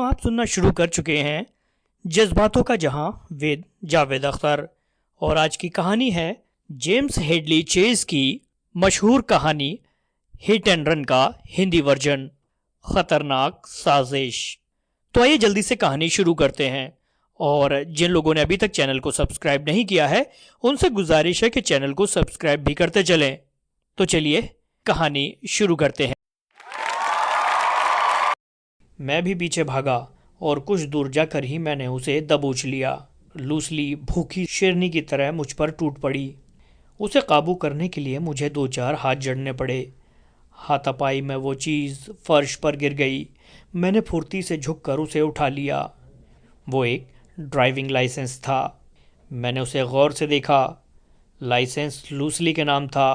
आप सुनना शुरू कर चुके हैं जज्बातों का जहां विद जावेद अख्तर। और आज की कहानी है जेम्स हेडली चेज की मशहूर कहानी हिट एंड रन का हिंदी वर्जन, खतरनाक साजिश। तो आइए जल्दी से कहानी शुरू करते हैं। और जिन लोगों ने अभी तक चैनल को सब्सक्राइब नहीं किया है उनसे गुजारिश है कि चैनल को सब्सक्राइब भी करते चलें। तो चलिए कहानी शुरू करते हैं। मैं भी पीछे भागा और कुछ दूर जाकर ही मैंने उसे दबोच लिया। लूसली भूखी शेरनी की तरह मुझ पर टूट पड़ी। उसे काबू करने के लिए मुझे 2-4 हाथ जड़ने पड़े। हाथापाई में वो चीज़ फर्श पर गिर गई। मैंने फुर्ती से झुककर उसे उठा लिया। वो एक ड्राइविंग लाइसेंस था। मैंने उसे गौर से देखा। लाइसेंस लूसली के नाम था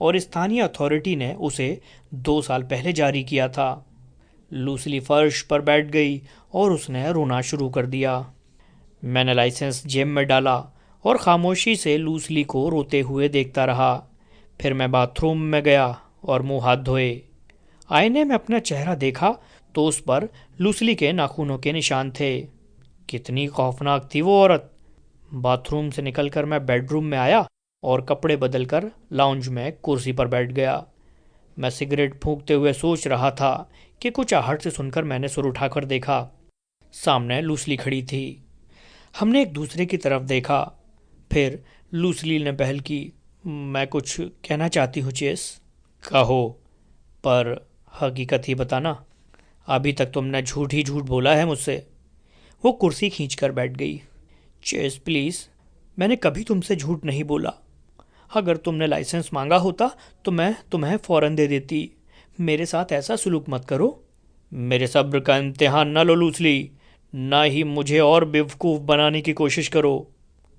और स्थानीय अथॉरिटी ने उसे 2 साल पहले जारी किया था। लूसली फर्श पर बैठ गई और उसने रोना शुरू कर दिया। मैंने लाइसेंस जेब में डाला और खामोशी से लूसली को रोते हुए देखता रहा। फिर मैं बाथरूम में गया और मुंह हाथ धोए। आईने में अपना चेहरा देखा तो उस पर लूसली के नाखूनों के निशान थे। कितनी खौफनाक थी वो औरत। बाथरूम से निकलकर मैं बेडरूम में आया और कपड़े बदलकर लाउंज में कुर्सी पर बैठ गया। मैं सिगरेट फूंकते हुए सोच रहा था कि कुछ आहट से सुनकर मैंने सिर उठाकर देखा। सामने लूसली खड़ी थी। हमने एक दूसरे की तरफ देखा। फिर लूसली ने पहल की। मैं कुछ कहना चाहती हूँ चेस। कहो, पर हकीकत ही बताना। अभी तक तुमने झूठ ही झूठ बोला है मुझसे। वो कुर्सी खींचकर बैठ गई। चेस प्लीज़, मैंने कभी तुमसे झूठ नहीं बोला। अगर तुमने लाइसेंस मांगा होता तो मैं तुम्हें फ़ौरन दे देती। मेरे साथ ऐसा सुलूक मत करो। मेरे सब्र का इम्तिहान न लो लूसली, ना ही मुझे और बेवकूफ़ बनाने की कोशिश करो।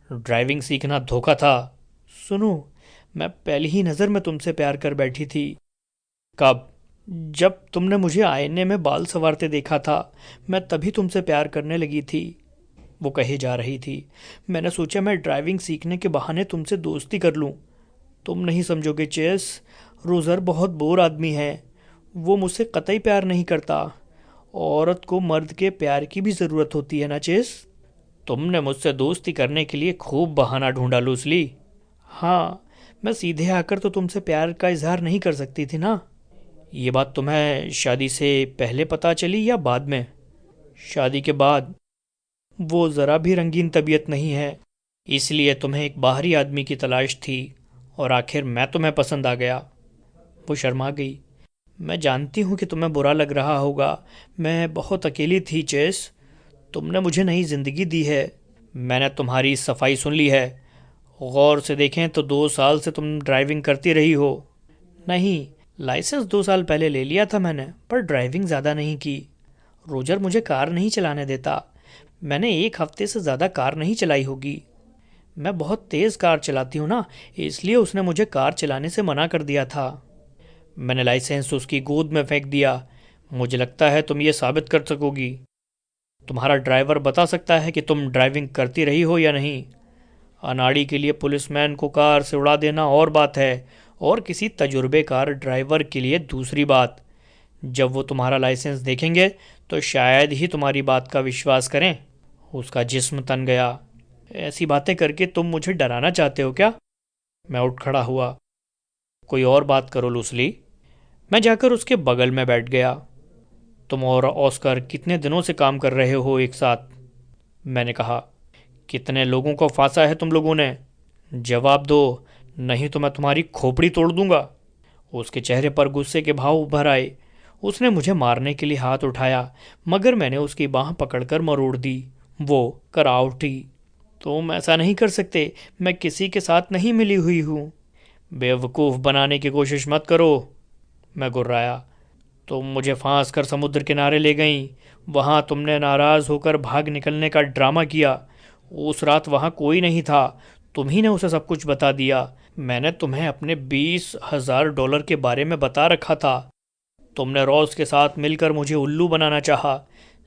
ड्राइविंग सीखना धोखा था। सुनो, मैं पहली ही नज़र में तुमसे प्यार कर बैठी थी। कब? जब तुमने मुझे आईने में बाल संवारते देखा था, मैं तभी तुमसे प्यार करने लगी थी। वो कहे जा रही थी। मैंने सोचा मैं ड्राइविंग सीखने के बहाने तुमसे दोस्ती कर लूं। तुम नहीं समझोगे चेस, रोज़र बहुत बोर आदमी है। वो मुझसे कतई प्यार नहीं करता। औरत को मर्द के प्यार की भी ज़रूरत होती है ना चेस। तुमने मुझसे दोस्ती करने के लिए खूब बहाना ढूंढा लूसली। हाँ, मैं सीधे आकर तो तुमसे प्यार का इजहार नहीं कर सकती थी ना। ये बात तुम्हें शादी से पहले पता चली या बाद में? शादी के बाद। वो ज़रा भी रंगीन तबीयत नहीं है, इसलिए तुम्हें एक बाहरी आदमी की तलाश थी और आखिर मैं तुम्हें पसंद आ गया। वो शर्मा गई। मैं जानती हूँ कि तुम्हें बुरा लग रहा होगा। मैं बहुत अकेली थी चेस। तुमने मुझे नई ज़िंदगी दी है। मैंने तुम्हारी सफाई सुन ली है। गौर से देखें तो 2 साल से तुम ड्राइविंग करती रही हो। नहीं, लाइसेंस 2 साल पहले ले लिया था मैंने, पर ड्राइविंग ज़्यादा नहीं की। रोजर मुझे कार नहीं चलाने देता। मैंने 1 हफ्ते से ज़्यादा कार नहीं चलाई होगी। मैं बहुत तेज़ कार चलाती हूँ ना, इसलिए उसने मुझे कार चलाने से मना कर दिया था। मैंने लाइसेंस उसकी गोद में फेंक दिया। मुझे लगता है तुम ये साबित कर सकोगी। तुम्हारा ड्राइवर बता सकता है कि तुम ड्राइविंग करती रही हो या नहीं। अनाड़ी के लिए पुलिसमैन को कार से उड़ा देना और बात है, और किसी तजुर्बेकार ड्राइवर के लिए दूसरी बात। जब वो तुम्हारा लाइसेंस देखेंगे तो शायद ही तुम्हारी बात का विश्वास करें। उसका जिस्म तन गया। ऐसी बातें करके तुम मुझे डराना चाहते हो क्या? मैं उठ खड़ा हुआ। कोई और बात करो लूसली। मैं जाकर उसके बगल में बैठ गया। तुम और ऑस्कर कितने दिनों से काम कर रहे हो एक साथ? मैंने कहा। कितने लोगों को फांसा है तुम लोगों ने? जवाब दो, नहीं तो मैं तुम्हारी खोपड़ी तोड़ दूंगा। उसके चेहरे पर गुस्से के भाव उभर आए। उसने मुझे मारने के लिए हाथ उठाया, मगर मैंने उसकी बाँह पकड़कर मरोड़ दी। वो करा उठी। तुम ऐसा नहीं कर सकते। मैं किसी के साथ नहीं मिली हुई हूँ। बेवकूफ़ बनाने की कोशिश मत करो। मैं गुर्राया। तुम मुझे फांस कर समुद्र किनारे ले गईं। वहाँ तुमने नाराज़ होकर भाग निकलने का ड्रामा किया। उस रात वहाँ कोई नहीं था। तुम ही ने उसे सब कुछ बता दिया। मैंने तुम्हें अपने $20,000 के बारे में बता रखा था। तुमने रॉस के साथ मिलकर मुझे उल्लू बनाना चाहा।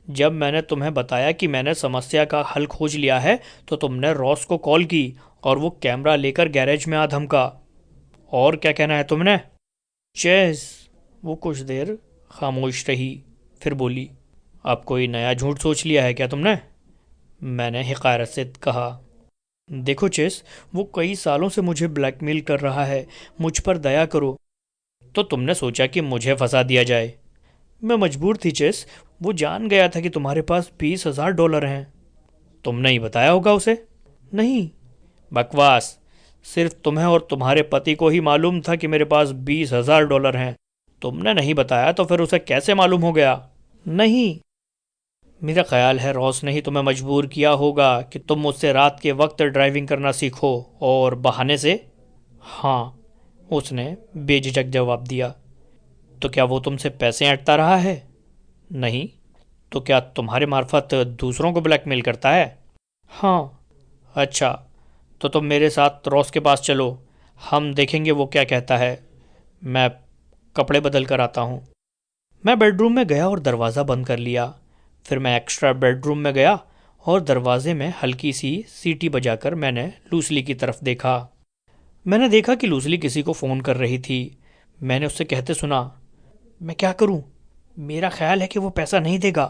जब मैंने तुम्हें बताया कि मैंने समस्या का हल खोज लिया है तो तुमने रॉस को कॉल की और वो कैमरा लेकर गैरेज में आ धमका। और क्या कहना है तुमने? चेस। वो कुछ देर खामोश रही, फिर बोली। अब कोई नया झूठ सोच लिया है क्या तुमने? मैंने हिकारत से कहा। देखो चेस, वो कई सालों से मुझे ब्लैकमेल कर रहा है, मुझ पर दया करो। तो तुमने सोचा कि मुझे फंसा दिया जाए? मैं मजबूर थी चेस, वो जान गया था कि तुम्हारे पास $20,000 हैं। तुमने ही बताया होगा उसे? नहीं। बकवास। सिर्फ तुम्हें और तुम्हारे पति को ही मालूम था कि मेरे पास $20,000 हैं। तुमने नहीं बताया तो फिर उसे कैसे मालूम हो गया? नहीं। मेरा ख्याल है रॉस ने ही तुम्हें मजबूर किया होगा कि तुम मुझसे रात के वक्त ड्राइविंग करना सीखो, और बहाने से। हाँ, उसने बेझिझक जवाब दिया। तो क्या वो तुमसे पैसे ऐंठता रहा है? नहीं। तो क्या तुम्हारे मार्फत दूसरों को ब्लैकमेल करता है? हाँ। अच्छा, तो तुम मेरे साथ रॉस के पास चलो, हम देखेंगे वो क्या कहता है। मैं कपड़े बदल कर आता हूँ। मैं बेडरूम में गया और दरवाज़ा बंद कर लिया। फिर मैं एक्स्ट्रा बेडरूम में गया और दरवाजे में हल्की सी सीटी बजाकर मैंने लूसली की तरफ देखा। मैंने देखा कि लूसली किसी को फ़ोन कर रही थी। मैंने उससे कहते सुना, मैं क्या करूं? मेरा ख्याल है कि वो पैसा नहीं देगा।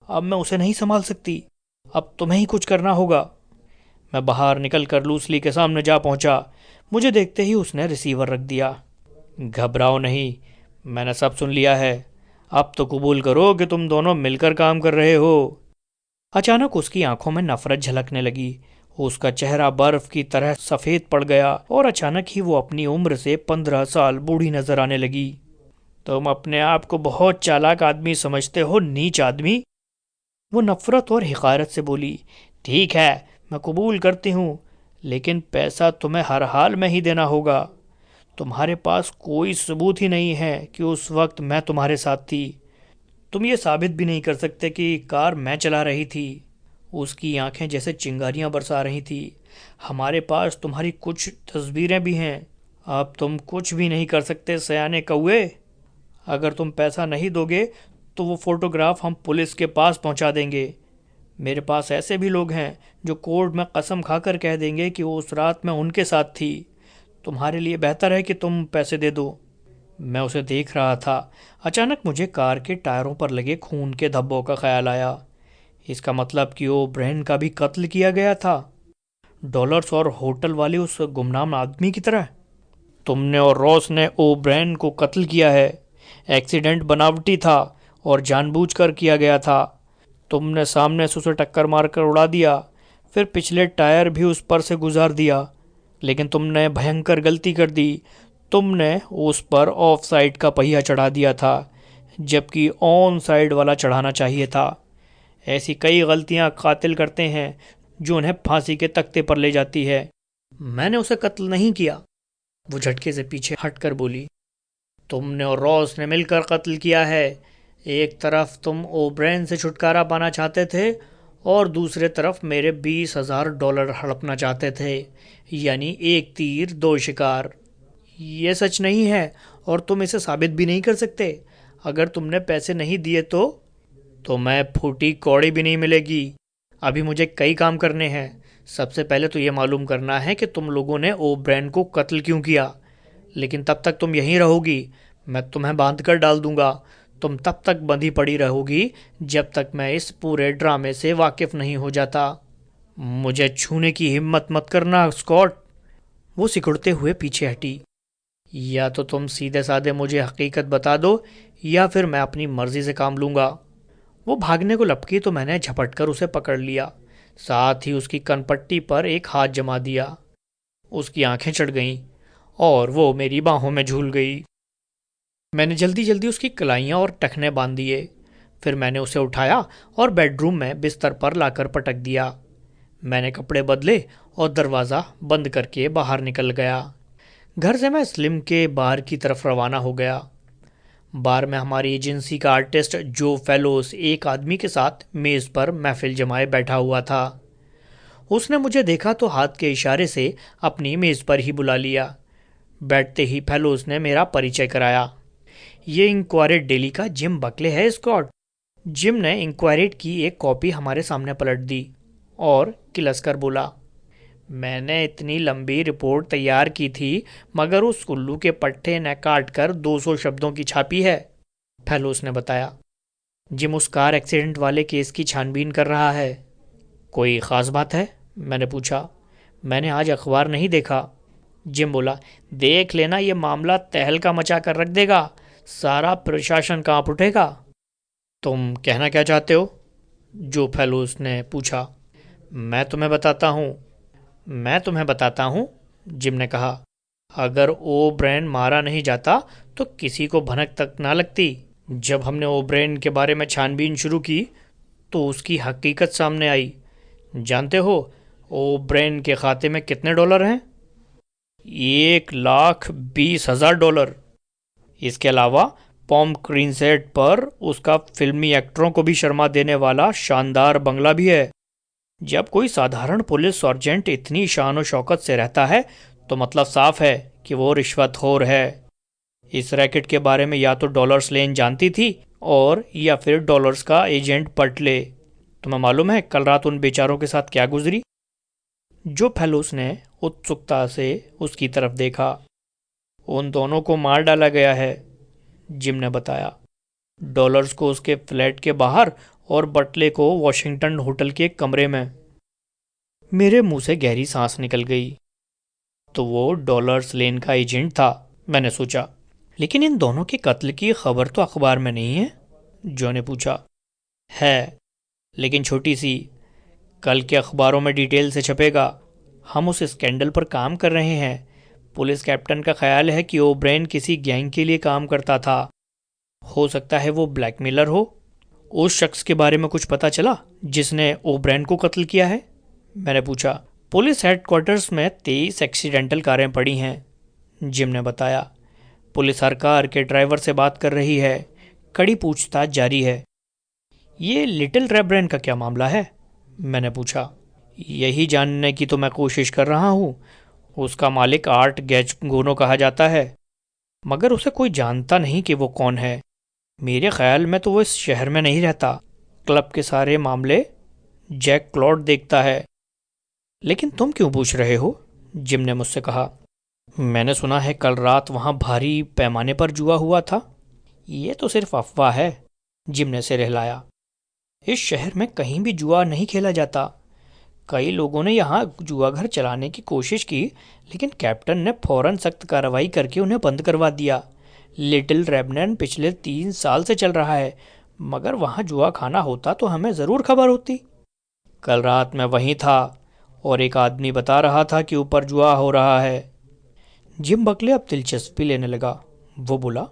अब मैं उसे नहीं संभाल सकती। अब तुम्हें ही कुछ करना होगा। मैं बाहर निकल कर लूसली के सामने जा पहुंचा। मुझे देखते ही उसने रिसीवर रख दिया। घबराओ नहीं, मैंने सब सुन लिया है। अब तो कबूल करो कि तुम दोनों मिलकर काम कर रहे हो। अचानक उसकी आंखों में नफरत झलकने लगी। उसका चेहरा बर्फ की तरह सफ़ेद पड़ गया और अचानक ही वो अपनी उम्र से 15 साल बूढ़ी नजर आने लगी। तुम अपने आप को बहुत चालाक आदमी समझते हो, नीच आदमी। वो नफरत और हिकारत से बोली। ठीक है, मैं कबूल करती हूँ, लेकिन पैसा तुम्हें हर हाल में ही देना होगा। तुम्हारे पास कोई सबूत ही नहीं है कि उस वक्त मैं तुम्हारे साथ थी। तुम ये साबित भी नहीं कर सकते कि कार मैं चला रही थी। उसकी आंखें जैसे चिंगारियां बरसा रही थी। हमारे पास तुम्हारी कुछ तस्वीरें भी हैं। अब तुम कुछ भी नहीं कर सकते सयाने कौए। अगर तुम पैसा नहीं दोगे तो वो फ़ोटोग्राफ हम पुलिस के पास पहुंचा देंगे। मेरे पास ऐसे भी लोग हैं जो कोर्ट में कसम खाकर कह देंगे कि वो उस रात में उनके साथ थी। तुम्हारे लिए बेहतर है कि तुम पैसे दे दो। मैं उसे देख रहा था। अचानक मुझे कार के टायरों पर लगे खून के धब्बों का ख्याल आया। इसका मतलब कि वो ब्रेन का भी कत्ल किया गया था, डॉलर्स और होटल वाले उस गुमनाम आदमी की तरह। तुमने और रॉस ने ओ ब्रेन को कत्ल किया है। एक्सीडेंट बनावटी था और जानबूझकर किया गया था। तुमने सामने से उसे टक्कर मारकर उड़ा दिया, फिर पिछले टायर भी उस पर से गुजार दिया। लेकिन तुमने भयंकर गलती कर दी। तुमने उस पर ऑफ साइड का पहिया चढ़ा दिया था, जबकि ऑन साइड वाला चढ़ाना चाहिए था। ऐसी कई गलतियां कातिल करते हैं जो उन्हें फांसी के तख्ते पर ले जाती है। मैंने उसे कत्ल नहीं किया, वो झटके से पीछे हटकर बोली। तुमने और रॉस ने मिलकर कत्ल किया है। एक तरफ तुम ओब्रेन से छुटकारा पाना चाहते थे और दूसरे तरफ मेरे $20,000 हड़पना चाहते थे। यानी एक तीर दो शिकार। ये सच नहीं है और तुम इसे साबित भी नहीं कर सकते। अगर तुमने पैसे नहीं दिए तो मैं फूटी कौड़ी भी नहीं मिलेगी। अभी मुझे कई काम करने हैं। सबसे पहले तो ये मालूम करना है कि तुम लोगों ने ओब्रेन को कत्ल क्यों किया। लेकिन तब तक तुम यहीं रहोगी। मैं तुम्हें बांध कर डाल दूंगा। तुम तब तक बंधी पड़ी रहोगी जब तक मैं इस पूरे ड्रामे से वाकिफ नहीं हो जाता। मुझे छूने की हिम्मत मत करना, स्कॉट। वो सिकुड़ते हुए पीछे हटी। या तो तुम सीधे साधे मुझे हकीकत बता दो या फिर मैं अपनी मर्जी से काम लूँगा। वो भागने को लपकी तो मैंने झपटकर उसे पकड़ लिया, साथ ही उसकी कनपट्टी पर एक हाथ जमा दिया। उसकी आंखें चढ़ गईं और वो मेरी बाहों में झूल गई। मैंने जल्दी जल्दी उसकी कलाइयाँ और टखने बांध दिए। फिर मैंने उसे उठाया और बेडरूम में बिस्तर पर लाकर पटक दिया। मैंने कपड़े बदले और दरवाज़ा बंद करके बाहर निकल गया। घर से मैं स्लिम के बार की तरफ रवाना हो गया। बार में हमारी एजेंसी का आर्टिस्ट जो फेलोस एक आदमी के साथ मेज़ पर महफिल जमाए बैठा हुआ था। उसने मुझे देखा तो हाथ के इशारे से अपनी मेज़ पर ही बुला लिया। बैठते ही फेलोस ने मेरा परिचय कराया। ये इंक्वायरेट डेली का जिम बकले है, स्कॉट। जिम ने इंक्वायरेट की एक कॉपी हमारे सामने पलट दी और किलसकर बोला, मैंने इतनी लंबी रिपोर्ट तैयार की थी मगर उस उल्लू के पट्टे ने काट कर 200 शब्दों की छापी है, फेलोस ने बताया। जिम उस कार एक्सीडेंट वाले केस की छानबीन कर रहा है। कोई ख़ास बात है? मैंने पूछा। मैंने आज अखबार नहीं देखा। जिम बोला, देख लेना, ये मामला तहलका मचा कर रख देगा, सारा प्रशासन कांप उठेगा। तुम कहना क्या चाहते हो? जो फेलोस ने पूछा। मैं तुम्हें बताता हूँ, जिम ने कहा। अगर ओब्रेन मारा नहीं जाता तो किसी को भनक तक ना लगती। जब हमने ओब्रेन के बारे में छानबीन शुरू की तो उसकी हकीकत सामने आई। जानते हो ओब्रेन के खाते में कितने डॉलर हैं? 1,20,000 डॉलर। इसके अलावा पॉम क्रीनसेट पर उसका फिल्मी एक्टरों को भी शर्मा देने वाला शानदार बंगला भी है। जब कोई साधारण पुलिस सर्जेंट इतनी शान और शौकत से रहता है तो मतलब साफ है कि वो रिश्वतखोर है। इस रैकेट के बारे में या तो डॉलर्स लेन जानती थी और या फिर डॉलर्स का एजेंट पटले। तुम्हें मालूम है कल रात उन बेचारों के साथ क्या गुजरी? जो फेलोस ने उत्सुकता से उसकी तरफ देखा। उन दोनों को मार डाला गया है, जिम ने बताया। डॉलर्स को उसके फ्लैट के बाहर और बटले को वॉशिंगटन होटल के एक कमरे में। मेरे मुंह से गहरी सांस निकल गई। तो वो डॉलर्स लेन का एजेंट था, मैंने सोचा। लेकिन इन दोनों के कत्ल की खबर तो अखबार में नहीं है, जो ने पूछा। है, लेकिन छोटी सी। कल के अखबारों में डिटेल से छपेगा। हम उस स्कैंडल पर काम कर रहे हैं। पुलिस कैप्टन का ख्याल है कि ओब्रेन किसी गैंग के लिए काम करता था। हो सकता है वो ब्लैकमेलर हो। उस शख्स के बारे में कुछ पता चला जिसने ओब्रेन को कत्ल किया है? मैंने पूछा। पुलिस हेडक्वार्टर्स में 23 एक्सीडेंटल कारें पड़ी हैं, जिम ने बताया। पुलिस हर कार के ड्राइवर से बात कर रही है। कड़ी पूछताछ जारी है। ये लिटिल रेब्रेन का क्या मामला है? मैंने पूछा। यही जानने की तो मैं कोशिश कर रहा हूँ। उसका मालिक आर्ट गैचगोनो कहा जाता है, मगर उसे कोई जानता नहीं कि वो कौन है। मेरे ख्याल में तो वो इस शहर में नहीं रहता। क्लब के सारे मामले जैक क्लॉड देखता है। लेकिन तुम क्यों पूछ रहे हो? जिम ने मुझसे कहा। मैंने सुना है कल रात वहाँ भारी पैमाने पर जुआ हुआ था। ये तो सिर्फ अफवाह है, जिम ने सिर हिलाया। इस शहर में कहीं भी जुआ नहीं खेला जाता। कई लोगों ने यहाँ जुआ घर चलाने की कोशिश की, लेकिन कैप्टन ने फौरन सख्त कार्रवाई करके उन्हें बंद करवा दिया। लिटिल रेबनन पिछले 3 साल से चल रहा है, मगर वहाँ जुआ खाना होता तो हमें ज़रूर खबर होती। कल रात मैं वहीं था और एक आदमी बता रहा था कि ऊपर जुआ हो रहा है। जिम बकले अब दिलचस्पी लेने लगा। वो बोला,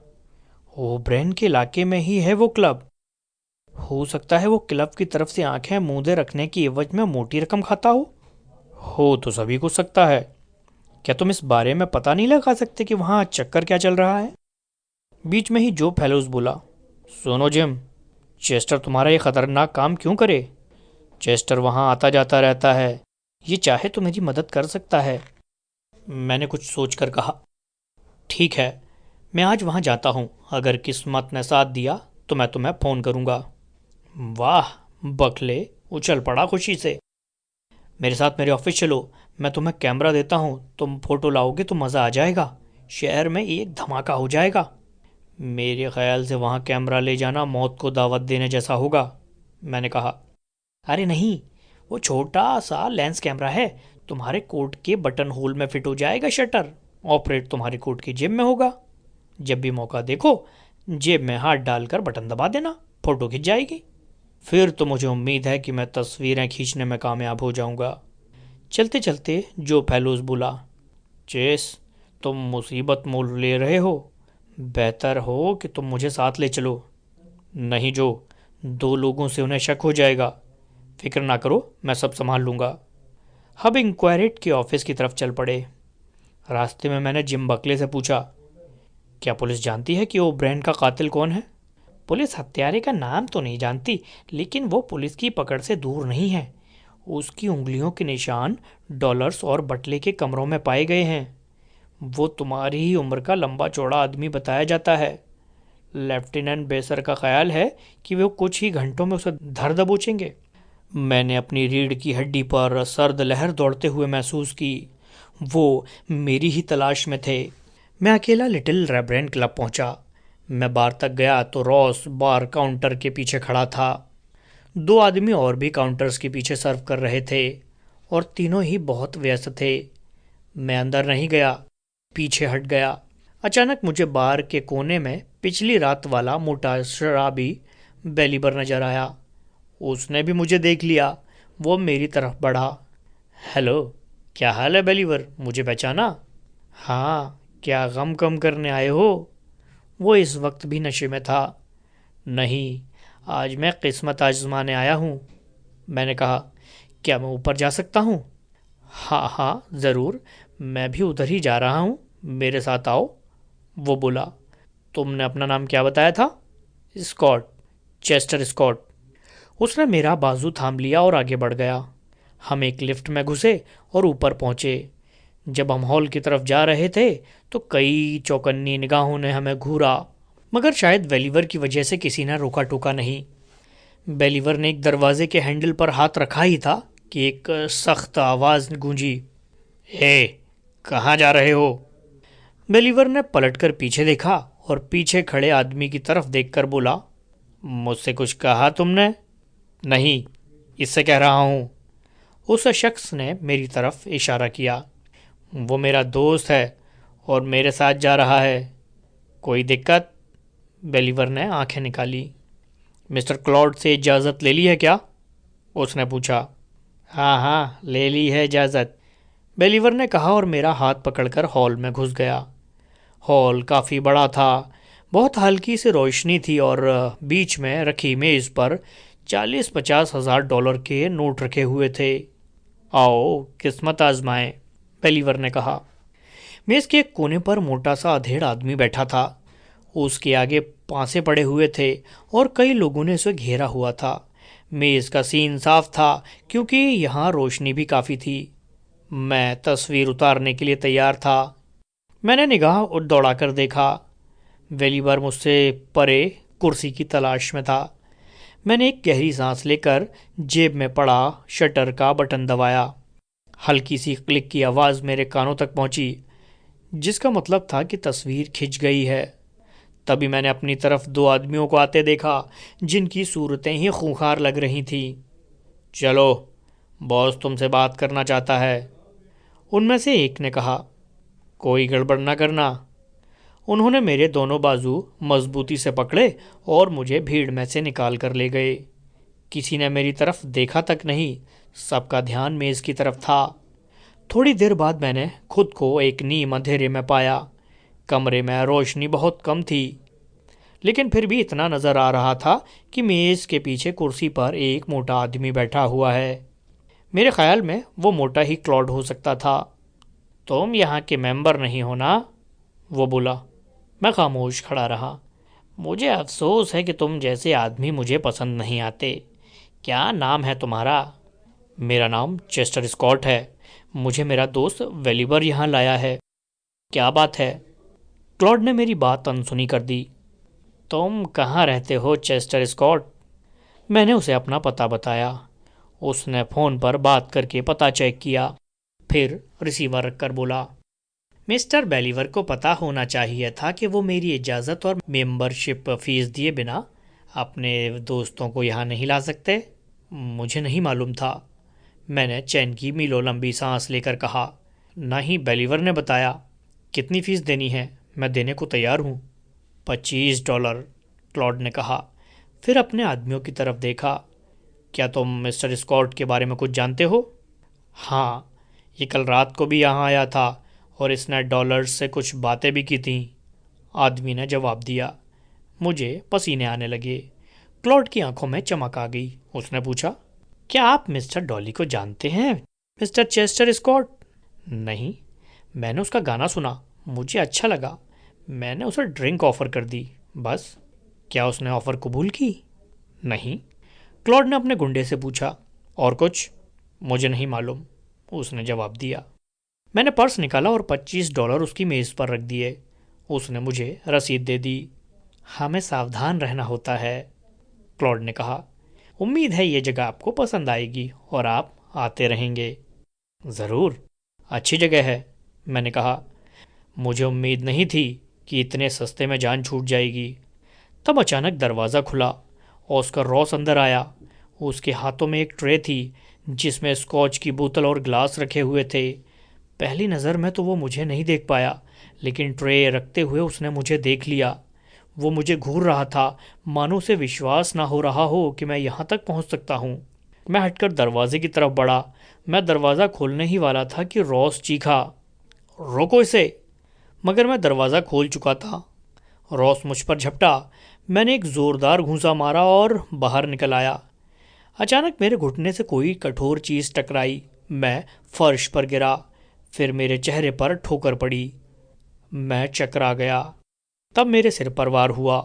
ओब्रेन के इलाके में ही है वो क्लब। हो सकता है वो क्लब की तरफ से आंखें मूंदे रखने की एवज में मोटी रकम खाता हो तो सभी को सकता है। क्या तुम इस बारे में पता नहीं लगा सकते कि वहाँ चक्कर क्या चल रहा है? बीच में ही जो फेलोज बोला, सुनो जिम, चेस्टर तुम्हारा ये खतरनाक काम क्यों करे? चेस्टर वहाँ आता जाता रहता है। ये चाहे तो मेरी मदद कर सकता है। मैंने कुछ सोचकर कहा, ठीक है, मैं आज वहाँ जाता हूँ। अगर किस्मत ने साथ दिया तो मैं तुम्हें फ़ोन करूँगा। वाह, बकले उछल पड़ा खुशी से। मेरे साथ मेरे ऑफिस चलो, मैं तुम्हें कैमरा देता हूँ। तुम फोटो लाओगे तो मज़ा आ जाएगा। शहर में एक धमाका हो जाएगा। मेरे ख्याल से वहाँ कैमरा ले जाना मौत को दावत देने जैसा होगा, मैंने कहा। अरे नहीं, वो छोटा सा लेंस कैमरा है। तुम्हारे कोट के बटन होल में फिट हो जाएगा शटर। ऑपरेट तुम्हारे कोट की जेब में होगा। जब भी मौका देखो, जेब में हाथ डालकर बटन दबा देना, फ़ोटो खिंच जाएगी। फिर तो मुझे उम्मीद है कि मैं तस्वीरें खींचने में कामयाब हो जाऊंगा। चलते चलते जो फेलोज बोला, चेस, तुम मुसीबत मोल ले रहे हो। बेहतर हो कि तुम मुझे साथ ले चलो। नहीं जो, 2 लोगों से उन्हें शक हो जाएगा। फिक्र ना करो, मैं सब संभाल लूँगा। हम इंक्वायरेट के ऑफिस की तरफ चल पड़े। रास्ते में मैंने जिम बकले से पूछा, क्या पुलिस जानती है कि ओब्रेन का कातिल कौन है? पुलिस हत्यारे का नाम तो नहीं जानती, लेकिन वो पुलिस की पकड़ से दूर नहीं है। उसकी उंगलियों के निशान डॉलर्स और बटले के कमरों में पाए गए हैं। वो तुम्हारी ही उम्र का लंबा चौड़ा आदमी बताया जाता है। लेफ्टिनेंट बेसर का ख्याल है कि वो कुछ ही घंटों में उसे धर दबोचेंगे। मैंने अपनी रीढ़ की हड्डी पर सर्द लहर दौड़ते हुए महसूस की। वो मेरी ही तलाश में थे। मैं अकेला लिटिल रेब्रेन क्लब पहुंचा। मैं बार तक गया तो रॉस बार काउंटर के पीछे खड़ा था। दो आदमी और भी काउंटर्स के पीछे सर्व कर रहे थे और तीनों ही बहुत व्यस्त थे। मैं अंदर नहीं गया, पीछे हट गया। अचानक मुझे बार के कोने में पिछली रात वाला मोटा शराबी बेलीबर नजर आया। उसने भी मुझे देख लिया। वो मेरी तरफ बढ़ा। हेलो, क्या हाल है बेलीवर, मुझे पहचाना? हाँ, क्या गम कम करने आए हो? वो इस वक्त भी नशे में था। नहीं, आज मैं किस्मत आजमाने आया हूँ, मैंने कहा। क्या मैं ऊपर जा सकता हूँ? हाँ हाँ ज़रूर, मैं भी उधर ही जा रहा हूँ, मेरे साथ आओ, वो बोला। तुमने अपना नाम क्या बताया था? Scott, Chester Scott. उसने मेरा बाजू थाम लिया और आगे बढ़ गया। हम एक लिफ्ट में घुसे और ऊपर पहुंचे। जब हम हॉल की तरफ जा रहे थे तो कई चौकन्नी निगाहों ने हमें घूरा, मगर शायद वेलीवर की वजह से किसी ने रोका टोका नहीं। बेलीवर ने एक दरवाजे के हैंडल पर हाथ रखा ही था कि एक सख्त आवाज़ गूंजी। हे, कहाँ जा रहे हो? बेलीवर ने पलटकर पीछे देखा और पीछे खड़े आदमी की तरफ देखकर बोला, मुझसे कुछ कहा तुमने? नहीं, इससे कह रहा हूँ। उस शख्स ने मेरी तरफ इशारा किया। वो मेरा दोस्त है और मेरे साथ जा रहा है। कोई दिक्कत? बेलीवर ने आंखें निकाली। मिस्टर क्लॉड से इजाज़त ले ली है क्या? उसने पूछा। हाँ हाँ, ले ली है इजाज़त, बेलीवर ने कहा और मेरा हाथ पकड़कर हॉल में घुस गया। हॉल काफ़ी बड़ा था। बहुत हल्की सी रोशनी थी और बीच में रखी मेज़ पर 40-50 हज़ार डॉलर के नोट रखे हुए थे। आओ किस्मत आजमाएं, बेलीवर ने कहा। मेज़ के एक कोने पर मोटा सा अधेड़ आदमी बैठा था। उसके आगे पांसे पड़े हुए थे और कई लोगों ने उसे घेरा हुआ था। मेज़ का सीन साफ था क्योंकि यहाँ रोशनी भी काफ़ी थी। मैं तस्वीर उतारने के लिए तैयार था। मैंने निगाह और दौड़ाकर देखा। वेलीवर मुझसे परे कुर्सी की तलाश में था। मैंने एक गहरी सांस लेकर जेब में पड़ा शटर का बटन दबाया। हल्की सी क्लिक की आवाज़ मेरे कानों तक पहुंची, जिसका मतलब था कि तस्वीर खिंच गई है। तभी मैंने अपनी तरफ दो आदमियों को आते देखा, जिनकी सूरतें ही खूंखार लग रही थीं। चलो, बॉस तुमसे बात करना चाहता है, उनमें से एक ने कहा। कोई गड़बड़ ना करना। उन्होंने मेरे दोनों बाजू मजबूती से पकड़े और मुझे भीड़ में से निकाल कर ले गए। किसी ने मेरी तरफ देखा तक नहीं, सबका ध्यान मेज़ की तरफ था। थोड़ी देर बाद मैंने खुद को एक नीम अंधेरे में पाया। कमरे में रोशनी बहुत कम थी, लेकिन फिर भी इतना नज़र आ रहा था कि मेज़ के पीछे कुर्सी पर एक मोटा आदमी बैठा हुआ है। मेरे ख्याल में वो मोटा ही क्लॉड हो सकता था। तुम यहाँ के मेंबर नहीं हो ना? वो बोला। मैं खामोश खड़ा रहा। मुझे अफसोस है कि तुम जैसे आदमी मुझे पसंद नहीं आते। क्या नाम है तुम्हारा? मेरा नाम चेस्टर स्कॉट है। मुझे मेरा दोस्त वेलिबर यहाँ लाया है। क्या बात है? क्लॉड ने मेरी बात अनसुनी कर दी। तुम कहाँ रहते हो चेस्टर स्कॉट? मैंने उसे अपना पता बताया। उसने फ़ोन पर बात करके पता चेक किया, फिर रिसीवर रखकर बोला, मिस्टर बेलीवर को पता होना चाहिए था कि वो मेरी इजाज़त और मेंबरशिप फ़ीस दिए बिना अपने दोस्तों को यहाँ नहीं ला सकते। मुझे नहीं मालूम था, मैंने चैन की मीलों लंबी सांस लेकर कहा। ना ही बेलीवर ने बताया। कितनी फ़ीस देनी है? मैं देने को तैयार हूँ। $25, क्लॉड ने कहा। फिर अपने आदमियों की तरफ देखा। क्या तुम मिस्टर स्कॉट के बारे में कुछ जानते हो? हाँ, ये कल रात को भी यहाँ आया था और इसने डॉलर्स से कुछ बातें भी की थीं, आदमी ने जवाब दिया। मुझे पसीने आने लगे। क्लॉड की आंखों में चमक आ गई। उसने पूछा, क्या आप मिस्टर डॉली को जानते हैं मिस्टर चेस्टर स्कॉट? नहीं, मैंने उसका गाना सुना, मुझे अच्छा लगा, मैंने उसे ड्रिंक ऑफ़र कर दी, बस। क्या उसने ऑफ़र कबूल की? नहीं। क्लॉड ने अपने गुंडे से पूछा, और कुछ? मुझे नहीं मालूम, उसने जवाब दिया। मैंने पर्स निकाला और $25 उसकी मेज़ पर रख दिए। उसने मुझे रसीद दे दी। हमें सावधान रहना होता है, क्लॉड ने कहा। उम्मीद है ये जगह आपको पसंद आएगी और आप आते रहेंगे। ज़रूर, अच्छी जगह है, मैंने कहा। मुझे उम्मीद नहीं थी कि इतने सस्ते में जान छूट जाएगी। तब अचानक दरवाज़ा खुला। ऑस्कर रॉस अंदर आया। उसके हाथों में एक ट्रे थी जिसमें स्कॉच की बोतल और ग्लास रखे हुए थे। पहली नज़र में तो वो मुझे नहीं देख पाया, लेकिन ट्रे रखते हुए उसने मुझे देख लिया। वो मुझे घूर रहा था, मानो उसे विश्वास ना हो रहा हो कि मैं यहाँ तक पहुँच सकता हूँ। मैं हटकर दरवाजे की तरफ बढ़ा। मैं दरवाज़ा खोलने ही वाला था कि रॉस चीखा, रोको इसे! मगर मैं दरवाज़ा खोल चुका था। रॉस मुझ पर झपटा। मैंने एक ज़ोरदार घूंसा मारा और बाहर निकल आया। अचानक मेरे घुटने से कोई कठोर चीज़ टकराई। मैं फर्श पर गिरा। फिर मेरे चेहरे पर ठोकर पड़ी। मैं चकरा गया। तब मेरे सिर पर वार हुआ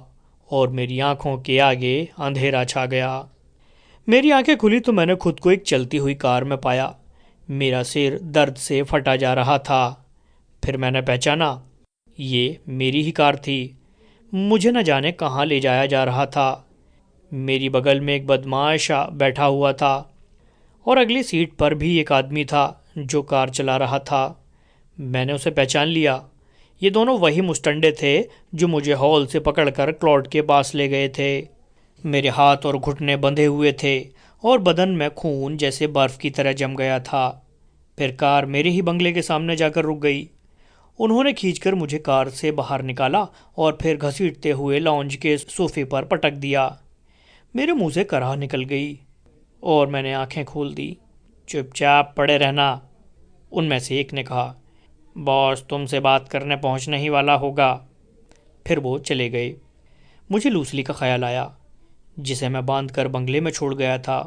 और मेरी आंखों के आगे अंधेरा छा गया। मेरी आंखें खुली तो मैंने खुद को एक चलती हुई कार में पाया। मेरा सिर दर्द से फटा जा रहा था। फिर मैंने पहचाना, ये मेरी ही कार थी। मुझे न जाने कहाँ ले जाया जा रहा था। मेरी बगल में एक बदमाश बैठा हुआ था और अगली सीट पर भी एक आदमी था जो कार चला रहा था। मैंने उसे पहचान लिया। ये दोनों वही मुस्टंडे थे जो मुझे हॉल से पकड़कर क्लॉड के पास ले गए थे। मेरे हाथ और घुटने बंधे हुए थे और बदन में खून जैसे बर्फ़ की तरह जम गया था। फिर कार मेरे ही बंगले के सामने जाकर रुक गई। उन्होंने खींचकर मुझे कार से बाहर निकाला और फिर घसीटते हुए लॉन्ज के सोफे पर पटक दिया। मेरे मुंह से कराह निकल गई और मैंने आंखें खोल दी। चुपचाप पड़े रहना, उनमें से एक ने कहा। बॉस तुमसे बात करने पहुंचने ही वाला होगा। फिर वो चले गए। मुझे लूसली का ख्याल आया, जिसे मैं बांध कर बंगले में छोड़ गया था।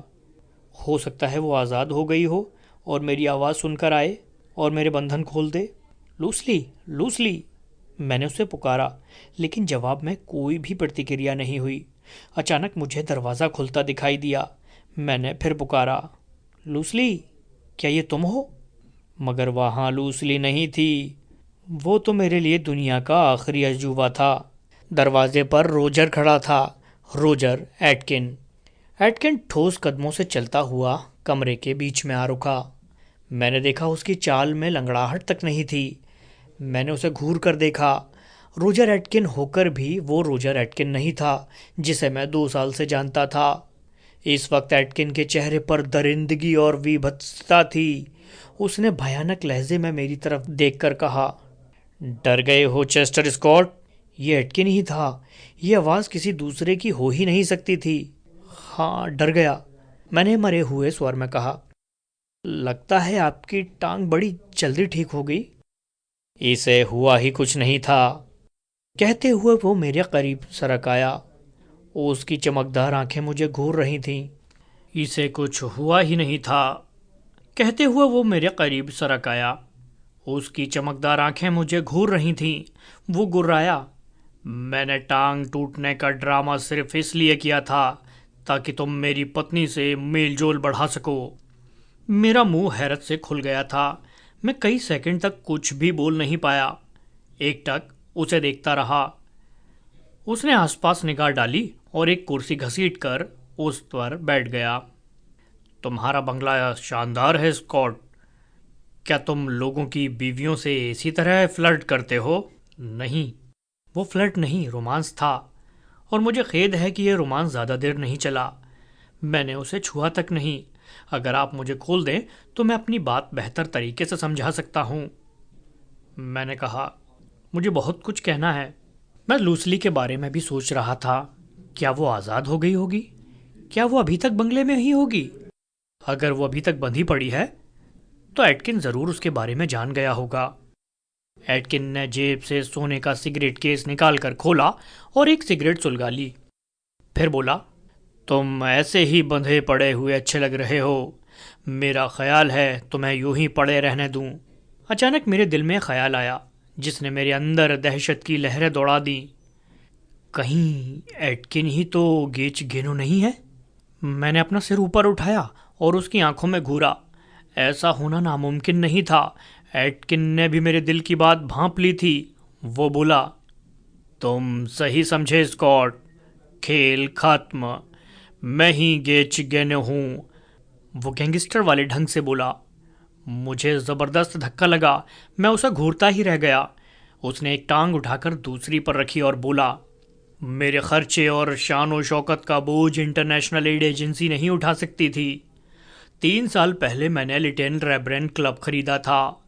हो सकता है वो आज़ाद हो गई हो और मेरी आवाज़ सुनकर आए और मेरे बंधन खोल दे। लूसली, लूसली, मैंने उसे पुकारा, लेकिन जवाब में कोई भी प्रतिक्रिया नहीं हुई। अचानक मुझे दरवाज़ा खुलता दिखाई दिया। मैंने फिर पुकारा, लूसली, क्या ये तुम हो? मगर वहाँ लूसली नहीं थी। वो तो मेरे लिए दुनिया का आखिरी अजूबा था। दरवाजे पर रोजर खड़ा था। Roger Atkin. एटकिन ठोस कदमों से चलता हुआ कमरे के बीच में आ रुका। मैंने देखा उसकी चाल में लंगड़ाहट तक नहीं थी। मैंने उसे घूर कर देखा। रोजर एटकिन होकर भी वो रोजर एटकिन नहीं था जिसे मैं 2 साल से जानता था। इस वक्त एटकिन के चेहरे पर दरिंदगी और विभत्सता थी। उसने भयानक लहजे में मेरी तरफ देखकर कहा, डर गए हो चेस्टर स्कॉट? ये एटकिन ही था। ये आवाज़ किसी दूसरे की हो ही नहीं सकती थी। हाँ, डर गया, मैंने मरे हुए स्वर में कहा। लगता है आपकी टांग बड़ी जल्दी ठीक हो गई। इसे हुआ ही कुछ नहीं था। कहते हुए वो मेरे करीब सरक आया। उसकी चमकदार आंखें मुझे घूर रही थीं। इसे कुछ हुआ ही नहीं था। कहते हुए वो मेरे करीब सरक आया। उसकी चमकदार आंखें मुझे घूर रही थीं। वो गुर्राया, मैंने टांग टूटने का ड्रामा सिर्फ इसलिए किया था ताकि तुम मेरी पत्नी से मेल जोल बढ़ा सको। मेरा मुंह हैरत से खुल गया था। मैं कई सेकंड तक कुछ भी बोल नहीं पाया। एकटक उसे देखता रहा। उसने आसपास निगाह डाली और एक कुर्सी घसीटकर उस पर बैठ गया। तुम्हारा बंगला शानदार है स्कॉट। क्या तुम लोगों की बीवियों से इसी तरह फ्लर्ट करते हो? नहीं, वो फ्लर्ट नहीं, रोमांस था। और मुझे खेद है कि यह रोमांस ज़्यादा देर नहीं चला। मैंने उसे छुआ तक नहीं। अगर आप मुझे खोल दें तो मैं अपनी बात बेहतर तरीके से समझा सकता हूँ। मैंने कहा, मुझे बहुत कुछ कहना है। मैं लूसली के बारे में भी सोच रहा था। क्या वो आज़ाद हो गई होगी? क्या वो अभी तक बंगले में ही होगी? अगर वो अभी तक बंधी पड़ी है तो एटकिन ज़रूर उसके बारे में जान गया होगा। एटकिन ने जेब से सोने का सिगरेट केस निकाल कर खोला और एक सिगरेट सुलगा ली। फिर बोला, तुम ऐसे ही बंधे पड़े हुए अच्छे लग रहे हो। मेरा ख्याल है तुम्हें यूं ही पड़े रहने दूं। अचानक मेरे दिल में ख्याल आया जिसने मेरे अंदर दहशत की लहरें दौड़ा दी। कहीं एटकिन ही तो गेच गेनो नहीं है? मैंने अपना सिर ऊपर उठाया और उसकी आंखों में घूरा। ऐसा होना नामुमकिन नहीं था। एटकिन ने भी मेरे दिल की बात भांप ली थी। वो बोला, तुम सही समझे स्कॉट, खेल खत्म। मैं ही गेच गेनो हूँ। वो गैंगस्टर वाले ढंग से बोला। मुझे ज़बरदस्त धक्का लगा। मैं उसे घूरता ही रह गया उसने एक टांग उठाकर दूसरी पर रखी और बोला, मेरे खर्चे और शान और शौकत का बोझ इंटरनेशनल एड एजेंसी नहीं उठा सकती थी। 3 साल पहले मैंने लिटिल रेब्रेन क्लब खरीदा था।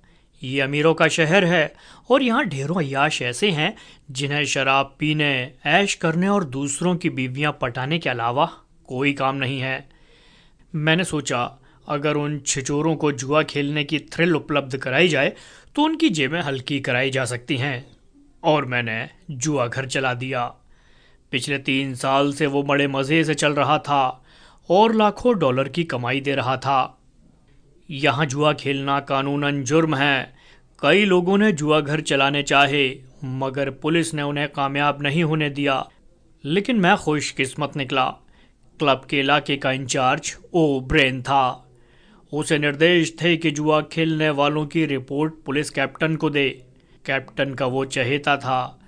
ये अमीरों का शहर है और यहाँ ढेरों अय्याश ऐसे हैं जिन्हें शराब पीने, ऐश करने और दूसरों की बीवियाँ पटाने के अलावा कोई काम नहीं है। मैंने सोचा अगर उन छिचोरों को जुआ खेलने की थ्रिल उपलब्ध कराई जाए तो उनकी जेबें हल्की कराई जा सकती हैं, और मैंने जुआ घर चला दिया। पिछले 3 साल से वो बड़े मज़े से चल रहा था और लाखों डॉलर की कमाई दे रहा था। यहाँ जुआ खेलना कानूनन जुर्म है। कई लोगों ने जुआ घर चलाने चाहे मगर पुलिस ने उन्हें कामयाब नहीं होने दिया, लेकिन मैं खुशकिस्मत निकला। क्लब के इलाके का इंचार्ज ओ ब्रेन था। उसे निर्देश थे कि जुआ खेलने वालों की रिपोर्ट पुलिस कैप्टन को दे। कैप्टन का वो चहेता था।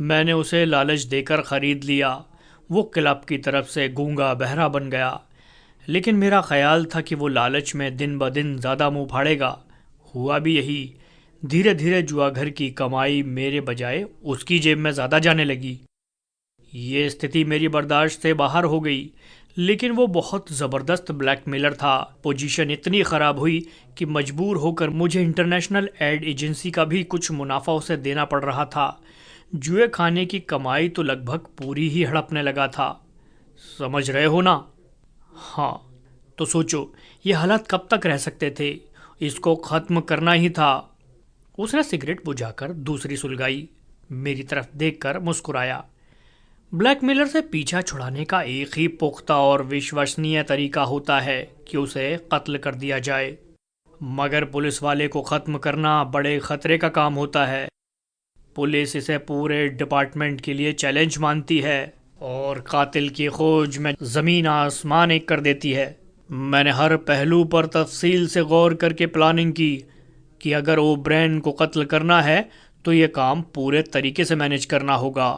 मैंने उसे लालच देकर ख़रीद लिया। वो क्लब की तरफ से गूंगा बहरा बन गया, लेकिन मेरा ख्याल था कि वो लालच में दिन ब दिन ज़्यादा मुंह फाड़ेगा। हुआ भी यही। धीरे धीरे जुआ घर की कमाई मेरे बजाय उसकी जेब में ज़्यादा जाने लगी। ये स्थिति मेरी बर्दाश्त से बाहर हो गई, लेकिन वो बहुत ज़बरदस्त ब्लैकमेलर था। पोजीशन इतनी ख़राब हुई कि मजबूर होकर मुझे इंटरनेशनल एड एजेंसी का भी कुछ मुनाफा उसे देना पड़ रहा था। जुए खाने की कमाई तो लगभग पूरी ही हड़पने लगा था। समझ रहे हो ना? हाँ, तो सोचो ये हालात कब तक रह सकते थे। इसको ख़त्म करना ही था। उसने सिगरेट बुझाकर दूसरी सुलगाई, मेरी तरफ देखकर मुस्कुराया। ब्लैकमेलर से पीछा छुड़ाने का एक ही पुख्ता और विश्वसनीय तरीका होता है कि उसे कत्ल कर दिया जाए, मगर पुलिस वाले को ख़त्म करना बड़े ख़तरे का काम होता है। पुलिस इसे पूरे डिपार्टमेंट के लिए चैलेंज मानती है और कातिल की खोज में ज़मीन आसमान एक कर देती है। मैंने हर पहलू पर तफसील से गौर करके प्लानिंग की कि अगर ओब्रेन को कत्ल करना है तो ये काम पूरे तरीके से मैनेज करना होगा।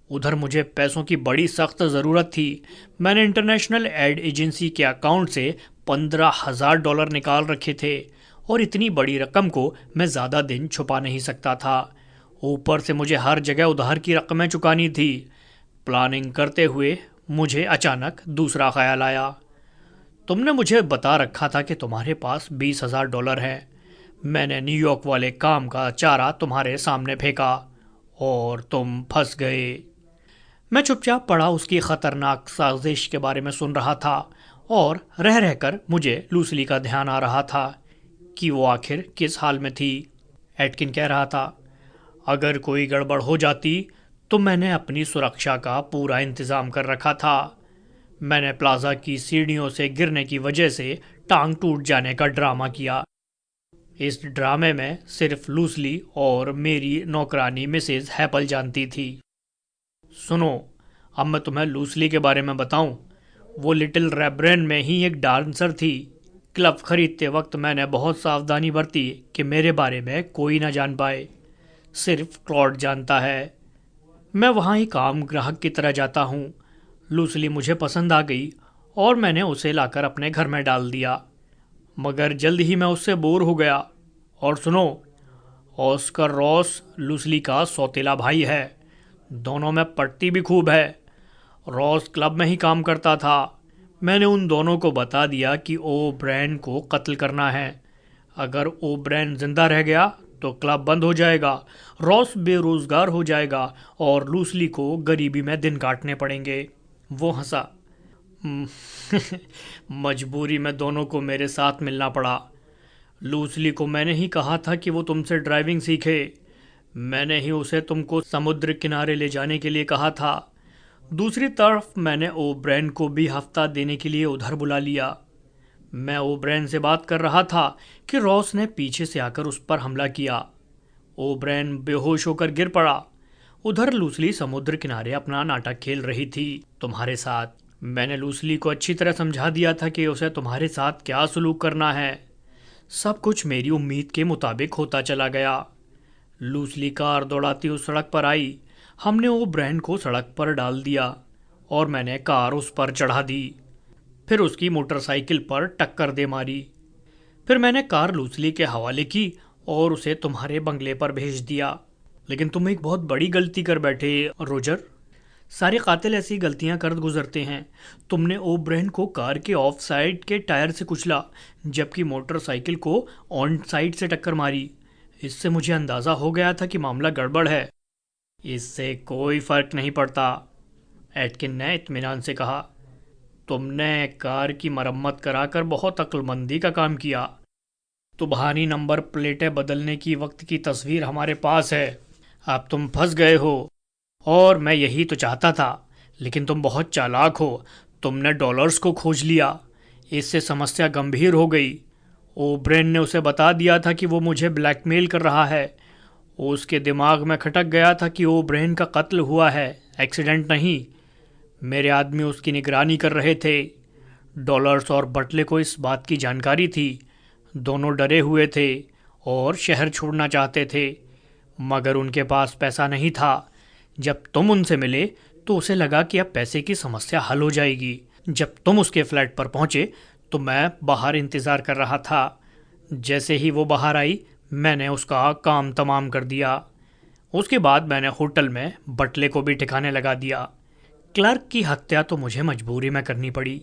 उधर मुझे पैसों की बड़ी सख्त ज़रूरत थी। मैंने इंटरनेशनल एड एजेंसी के अकाउंट से $15,000 निकाल रखे थे और इतनी बड़ी रकम को मैं ज़्यादा दिन छुपा नहीं सकता था। ऊपर से मुझे हर जगह उधार की रकमें चुकानी थी। प्लानिंग करते हुए मुझे अचानक दूसरा ख्याल आया। तुमने मुझे बता रखा था कि तुम्हारे पास $20,000 हैं। मैंने न्यूयॉर्क वाले काम का चारा तुम्हारे सामने फेंका और तुम फंस गए। मैं चुपचाप पड़ा उसकी ख़तरनाक साजिश के बारे में सुन रहा था और रह रहकर मुझे लूसली का ध्यान आ रहा था कि वो आखिर किस हाल में थी। एटकिन कह रहा था, अगर कोई गड़बड़ हो जाती तो मैंने अपनी सुरक्षा का पूरा इंतज़ाम कर रखा था। मैंने प्लाजा की सीढ़ियों से गिरने की वजह से टांग टूट जाने का ड्रामा किया। इस ड्रामे में सिर्फ लूसली और मेरी नौकरानी मिसेज हैपल जानती थी। सुनो, अब मैं तुम्हें लूसली के बारे में बताऊं। वो लिटिल रेब्रेन में ही एक डांसर थी। क्लब खरीदते वक्त मैंने बहुत सावधानी बरती कि मेरे बारे में कोई ना जान पाए। सिर्फ क्लॉड जानता है। मैं वहाँ ही काम ग्राहक की तरह जाता हूँ। लूसली मुझे पसंद आ गई और मैंने उसे लाकर अपने घर में डाल दिया, मगर जल्द ही मैं उससे बोर हो गया। और सुनो, ऑस्कर रॉस लूसली का सौतेला भाई है। दोनों में पटती भी खूब है। रॉस क्लब में ही काम करता था। मैंने उन दोनों को बता दिया कि ओब्रेन को कत्ल करना है। अगर ओब्रेन जिंदा रह गया तो क्लब बंद हो जाएगा, रॉस बेरोजगार हो जाएगा और लूसली को गरीबी में दिन काटने पड़ेंगे। वो हंसा। मजबूरी में दोनों को मेरे साथ मिलना पड़ा। लूसली को मैंने ही कहा था कि वो तुमसे ड्राइविंग सीखे। मैंने ही उसे तुमको समुद्र किनारे ले जाने के लिए कहा था। दूसरी तरफ मैंने ओब्रेन को भी हफ्ता देने के लिए उधर बुला लिया। मैं ओब्रेन से बात कर रहा था कि रॉस ने पीछे से आकर उस पर हमला किया। ओब्रेन बेहोश होकर गिर पड़ा। उधर लूसली समुद्र किनारे अपना नाटक खेल रही थी तुम्हारे साथ। मैंने लूसली को अच्छी तरह समझा दिया था कि उसे तुम्हारे साथ क्या सलूक करना है। सब कुछ मेरी उम्मीद के मुताबिक होता चला गया। लूसली कार दौड़ाती उस सड़क पर आई। हमने ओब्रेन को सड़क पर डाल दिया और मैंने कार उस पर चढ़ा दी। फिर उसकी मोटरसाइकिल पर टक्कर दे मारी। फिर मैंने कार लूसली के हवाले की और उसे तुम्हारे बंगले पर भेज दिया। लेकिन तुम एक बहुत बड़ी गलती कर बैठे रोजर। सारे कातिल ऐसी गलतियां कर गुजरते हैं। तुमने ओब्रेन को कार के ऑफ साइड के टायर से कुचला, जबकि मोटरसाइकिल को ऑन साइड से टक्कर मारी। इससे मुझे अंदाज़ा हो गया था कि मामला गड़बड़ है। इससे कोई फ़र्क नहीं पड़ता, एटकिन ने इत्मीनान से कहा। तुमने कार की मरम्मत कराकर बहुत अक्लमंदी का काम किया। तुम्हारी नंबर प्लेटें बदलने की वक्त की तस्वीर हमारे पास है। अब तुम फंस गए हो, और मैं यही तो चाहता था। लेकिन तुम बहुत चालाक हो। तुमने डॉलर्स को खोज लिया। इससे समस्या गंभीर हो गई। ओब्रेन ने उसे बता दिया था कि वो मुझे ब्लैकमेल कर रहा है। उसके दिमाग में खटक गया था कि ओब्रेन का कत्ल हुआ है, एक्सीडेंट नहीं। मेरे आदमी उसकी निगरानी कर रहे थे। डॉलर्स और बटले को इस बात की जानकारी थी। दोनों डरे हुए थे और शहर छोड़ना चाहते थे, मगर उनके पास पैसा नहीं था। जब तुम उनसे मिले तो उसे लगा कि अब पैसे की समस्या हल हो जाएगी। जब तुम उसके फ्लैट पर पहुंचे तो मैं बाहर इंतज़ार कर रहा था। जैसे ही वो बाहर आई, मैंने उसका काम तमाम कर दिया। उसके बाद मैंने होटल में बटले को भी ठिकाने लगा दिया। क्लर्क की हत्या तो मुझे मजबूरी में करनी पड़ी।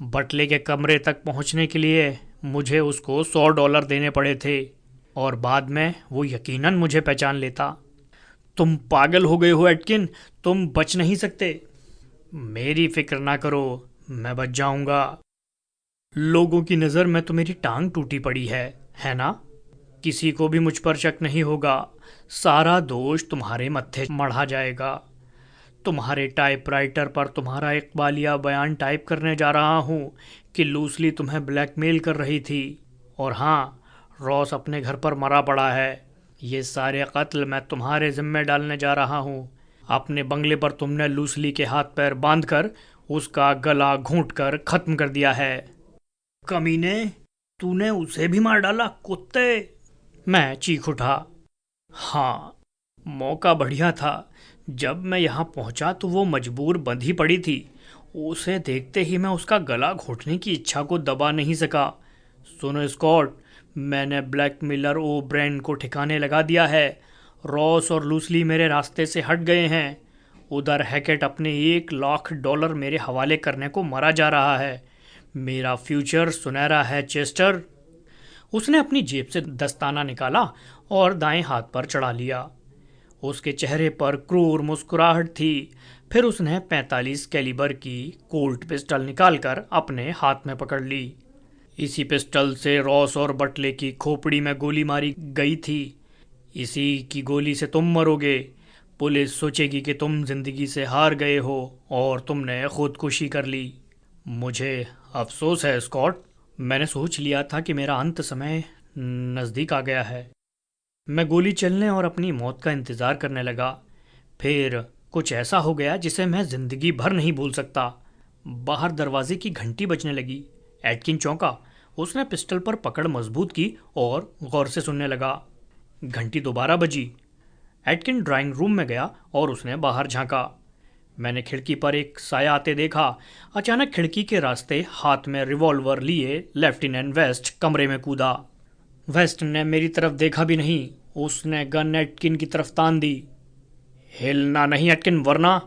बटले के कमरे तक पहुंचने के लिए मुझे उसको $100 देने पड़े थे, और बाद में वो यकीनन मुझे पहचान लेता। तुम पागल हो गए हो एटकिन, तुम बच नहीं सकते। मेरी फिक्र ना करो, मैं बच जाऊंगा। लोगों की नज़र में तो मेरी टांग टूटी पड़ी है ना? किसी को भी मुझ पर शक नहीं होगा। सारा दोष तुम्हारे मत्थे मढ़ा जाएगा। तुम्हारे टाइपराइटर पर तुम्हारा इकबालिया बयान टाइप करने जा रहा हूँ कि लूसली तुम्हें ब्लैकमेल कर रही थी। और हाँ, रॉस अपने घर पर मरा पड़ा है। ये सारे कत्ल मैं तुम्हारे ज़िम्मे डालने जा रहा हूँ। अपने बंगले पर तुमने लूसली के हाथ पैर बांधकर उसका गला घूंट कर ख़त्म कर दिया है। कमीने, तूने उसे भी मार डाला, कुत्ते! मैं चीख उठा। हाँ, मौका बढ़िया था। जब मैं यहाँ पहुँचा तो वो मजबूर बंधी पड़ी थी। उसे देखते ही मैं उसका गला घोटने की इच्छा को दबा नहीं सका। सुनो स्कॉट, मैंने ब्लैकमेलर ओब्रेन को ठिकाने लगा दिया है। रॉस और लूसली मेरे रास्ते से हट गए हैं। उधर हैकेट अपने $1,00,000 मेरे हवाले करने को मरा जा रहा है। मेरा फ्यूचर सुनहरा है चेस्टर। उसने अपनी जेब से दस्ताना निकाला और दाएं हाथ पर चढ़ा लिया। उसके चेहरे पर क्रूर मुस्कुराहट थी। फिर उसने 45 कैलिबर की कोल्ट पिस्टल निकालकर अपने हाथ में पकड़ ली। इसी पिस्टल से रॉस और बटले की खोपड़ी में गोली मारी गई थी। इसी की गोली से तुम मरोगे। पुलिस सोचेगी कि तुम जिंदगी से हार गए हो और तुमने खुदकुशी कर ली। मुझे अफसोस है स्कॉट, मैंने सोच लिया था कि मेरा अंत समय नज़दीक आ गया है। मैं गोली चलने और अपनी मौत का इंतज़ार करने लगा। फिर कुछ ऐसा हो गया जिसे मैं ज़िंदगी भर नहीं भूल सकता। बाहर दरवाजे की घंटी बजने लगी। एटकिन चौंका। उसने पिस्टल पर पकड़ मजबूत की और गौर से सुनने लगा। घंटी दोबारा बजी। एटकिन ड्राइंग रूम में गया और उसने बाहर झांका। मैंने खिड़की पर एक साया आते देखा। अचानक खिड़की के रास्ते हाथ में रिवॉल्वर लिए लेफ्टिनेंट वेस्ट कमरे में कूदा। वेस्ट ने मेरी तरफ देखा भी नहीं। उसने गन एटकिन की तरफ तान दी। हिलना नहीं एटकिन, वरना।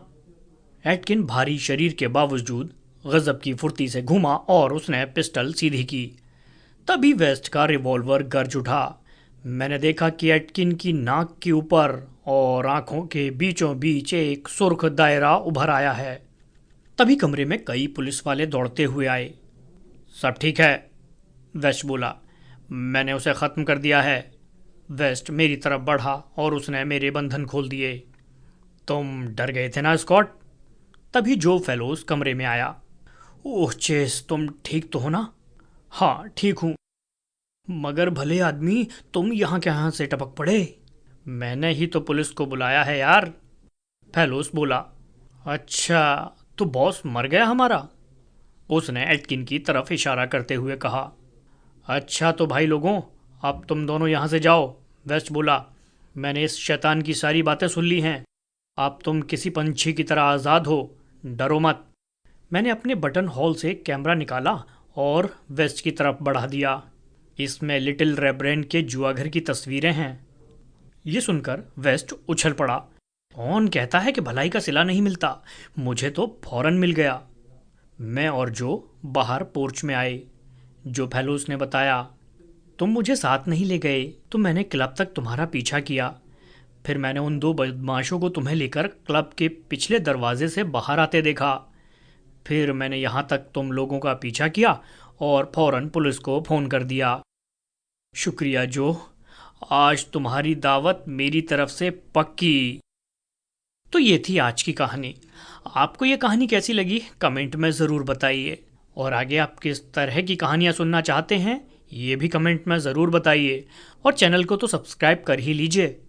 एटकिन भारी शरीर के बावजूद गजब की फुर्ती से घूमा और उसने पिस्टल सीधी की। तभी वेस्ट का रिवॉल्वर गरज उठा। मैंने देखा कि एटकिन की नाक के ऊपर और आंखों के बीचों बीच एक सुर्ख दायरा उभर आया है। तभी कमरे में कई पुलिस वाले दौड़ते हुए आए। सब ठीक है, वेस्ट बोला। मैंने उसे ख़त्म कर दिया है। वेस्ट मेरी तरफ बढ़ा और उसने मेरे बंधन खोल दिए। तुम डर गए थे ना स्कॉट? तभी जो फेलोस कमरे में आया। ओह चेस, तुम ठीक तो हो ना? हाँ ठीक हूँ। मगर भले आदमी, तुम यहाँ कहाँ से टपक पड़े? मैंने ही तो पुलिस को बुलाया है यार, फेलोस बोला। अच्छा, तो बॉस मर गया हमारा? उसने एटकिन की तरफ इशारा करते हुए कहा। अच्छा तो भाई लोगों, अब तुम दोनों यहाँ से जाओ, वेस्ट बोला। मैंने इस शैतान की सारी बातें सुन ली हैं। अब तुम किसी पंछी की तरह आज़ाद हो, डरो मत। मैंने अपने बटन होल से कैमरा निकाला और वेस्ट की तरफ बढ़ा दिया। इसमें लिटिल रेब्रेन के जुआघर की तस्वीरें हैं। ये सुनकर वेस्ट उछल पड़ा। कौन कहता है कि भलाई का सिला नहीं मिलता? मुझे तो फौरन मिल गया। मैं और जो बाहर पोर्च में आए। जो फेलोस ने बताया, तुम मुझे साथ नहीं ले गए तो मैंने क्लब तक तुम्हारा पीछा किया। फिर मैंने उन दो बदमाशों को तुम्हें लेकर क्लब के पिछले दरवाजे से बाहर आते देखा। फिर मैंने यहाँ तक तुम लोगों का पीछा किया और फौरन पुलिस को फ़ोन कर दिया। शुक्रिया जो, आज तुम्हारी दावत मेरी तरफ से पक्की। तो ये थी आज की कहानी। आपको ये कहानी कैसी लगी कमेंट में ज़रूर बताइए, और आगे आप किस तरह की कहानियाँ सुनना चाहते हैं ये भी कमेंट में ज़रूर बताइए, और चैनल को तो सब्सक्राइब कर ही लीजिए।